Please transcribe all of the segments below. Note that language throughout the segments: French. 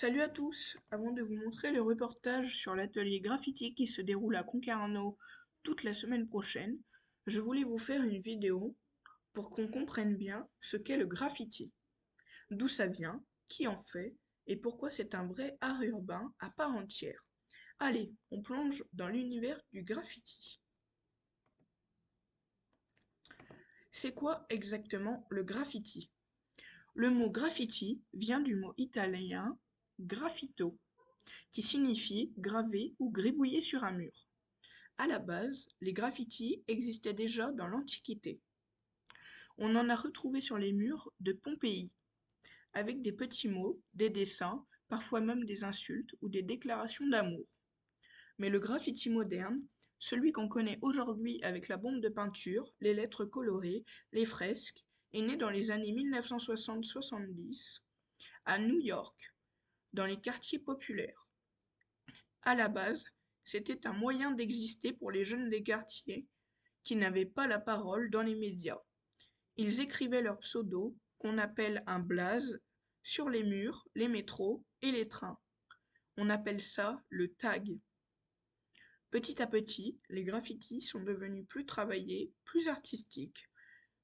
Salut à tous! Avant de vous montrer le reportage sur l'atelier graffiti qui se déroule à Concarneau toute la semaine prochaine, je voulais vous faire une vidéo pour qu'on comprenne bien ce qu'est le graffiti, d'où ça vient, qui en fait et pourquoi c'est un vrai art urbain à part entière. Allez, on plonge dans l'univers du graffiti. C'est quoi exactement le graffiti? Le mot graffiti vient du mot italien graffito, qui signifie graver ou gribouiller sur un mur. À la base, les graffitis existaient déjà dans l'Antiquité. On en a retrouvé sur les murs de Pompéi, avec des petits mots, des dessins, parfois même des insultes ou des déclarations d'amour. Mais le graffiti moderne, celui qu'on connaît aujourd'hui avec la bombe de peinture, les lettres colorées, les fresques, est né dans les années 1960-70 à New York, dans les quartiers populaires. À la base, c'était un moyen d'exister pour les jeunes des quartiers qui n'avaient pas la parole dans les médias. Ils écrivaient leur pseudo, qu'on appelle un blaze, sur les murs, les métros et les trains. On appelle ça le tag. Petit à petit, les graffitis sont devenus plus travaillés, plus artistiques.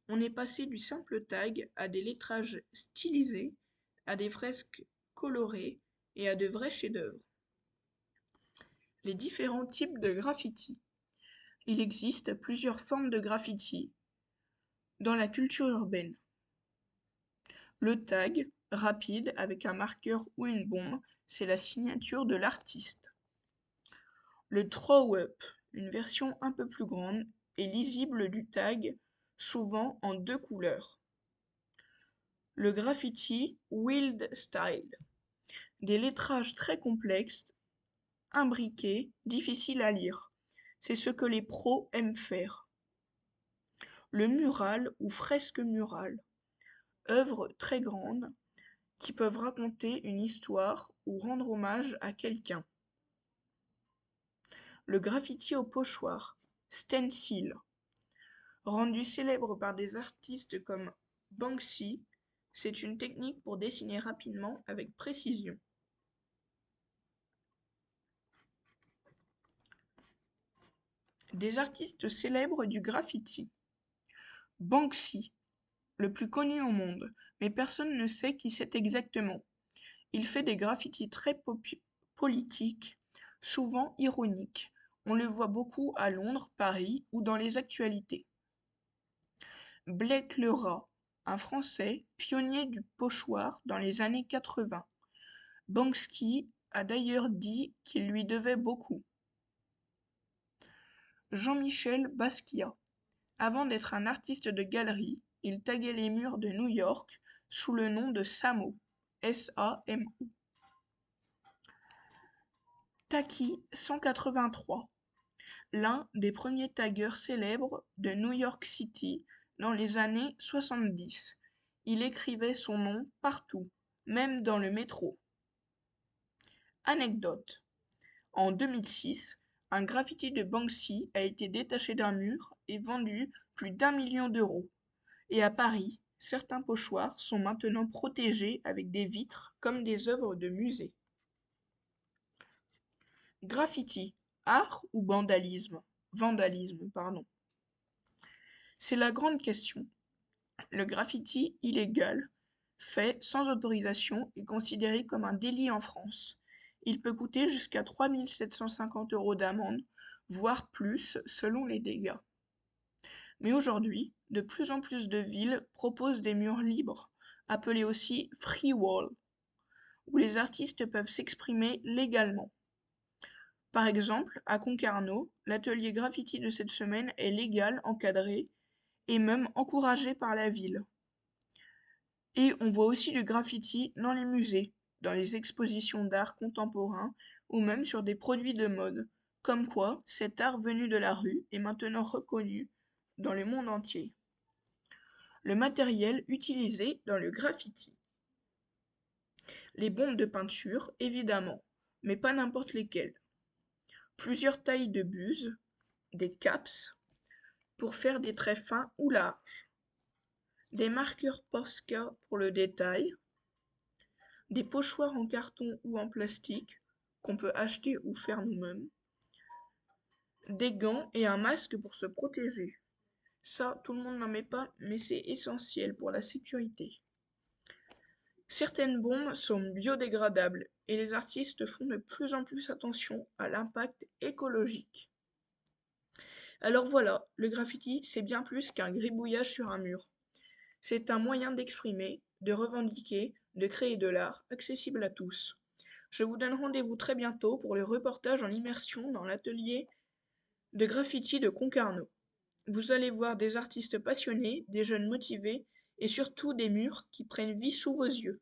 On est passé du simple tag à des lettrages stylisés, à des fresques colorées et à de vrais chefs-d'œuvre. Les différents types de graffiti. Il existe plusieurs formes de graffiti dans la culture urbaine. Le tag, rapide, avec un marqueur ou une bombe, c'est la signature de l'artiste. Le throw-up, une version un peu plus grande et lisible du tag, souvent en deux couleurs. Le graffiti wild style, des lettrages très complexes, imbriqués, difficiles à lire. C'est ce que les pros aiment faire. Le mural ou fresque murale, œuvres très grandes qui peuvent raconter une histoire ou rendre hommage à quelqu'un. Le graffiti au pochoir, stencil, rendu célèbre par des artistes comme Banksy, c'est une technique pour dessiner rapidement avec précision. Des artistes célèbres du graffiti. Banksy, le plus connu au monde, mais personne ne sait qui c'est exactement. Il fait des graffitis très politiques, souvent ironiques. On le voit beaucoup à Londres, Paris ou dans les actualités. Blake le Rat, un Français, pionnier du pochoir dans les années 80. Banksy a d'ailleurs dit qu'il lui devait beaucoup. Jean-Michel Basquiat. Avant d'être un artiste de galerie, il taguait les murs de New York sous le nom de Samo, S-A-M-O. Taki 183, l'un des premiers taggeurs célèbres de New York City dans les années 70. Il écrivait son nom partout, même dans le métro. Anecdote. En 2006, un graffiti de Banksy a été détaché d'un mur et vendu plus d'1 million d'euros. Et à Paris, certains pochoirs sont maintenant protégés avec des vitres comme des œuvres de musée. Graffiti, art ou vandalisme? Vandalisme, pardon. C'est la grande question. Le graffiti illégal, fait sans autorisation, est considéré comme un délit en France. Il peut coûter jusqu'à 3 750 € d'amende, voire plus selon les dégâts. Mais aujourd'hui, de plus en plus de villes proposent des murs libres, appelés aussi free wall, où les artistes peuvent s'exprimer légalement. Par exemple, à Concarneau, l'atelier graffiti de cette semaine est légal, encadré et même encouragé par la ville. Et on voit aussi du graffiti dans les musées, dans les expositions d'art contemporain ou même sur des produits de mode, comme quoi cet art venu de la rue est maintenant reconnu dans le monde entier. Le matériel utilisé dans le graffiti. Les bombes de peinture, évidemment, mais pas n'importe lesquelles. Plusieurs tailles de buse, des caps, pour faire des traits fins ou larges. Des marqueurs Posca pour le détail, des pochoirs en carton ou en plastique qu'on peut acheter ou faire nous-mêmes, des gants et un masque pour se protéger. Ça, tout le monde n'en met pas, mais c'est essentiel pour la sécurité. Certaines bombes sont biodégradables et les artistes font de plus en plus attention à l'impact écologique. Alors voilà, le graffiti, c'est bien plus qu'un gribouillage sur un mur. C'est un moyen d'exprimer, de revendiquer, de créer de l'art accessible à tous. Je vous donne rendez-vous très bientôt pour le reportage en immersion dans l'atelier de graffiti de Concarneau. Vous allez voir des artistes passionnés, des jeunes motivés et surtout des murs qui prennent vie sous vos yeux.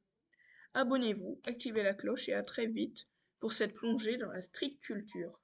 Abonnez-vous, activez la cloche et à très vite pour cette plongée dans la street culture.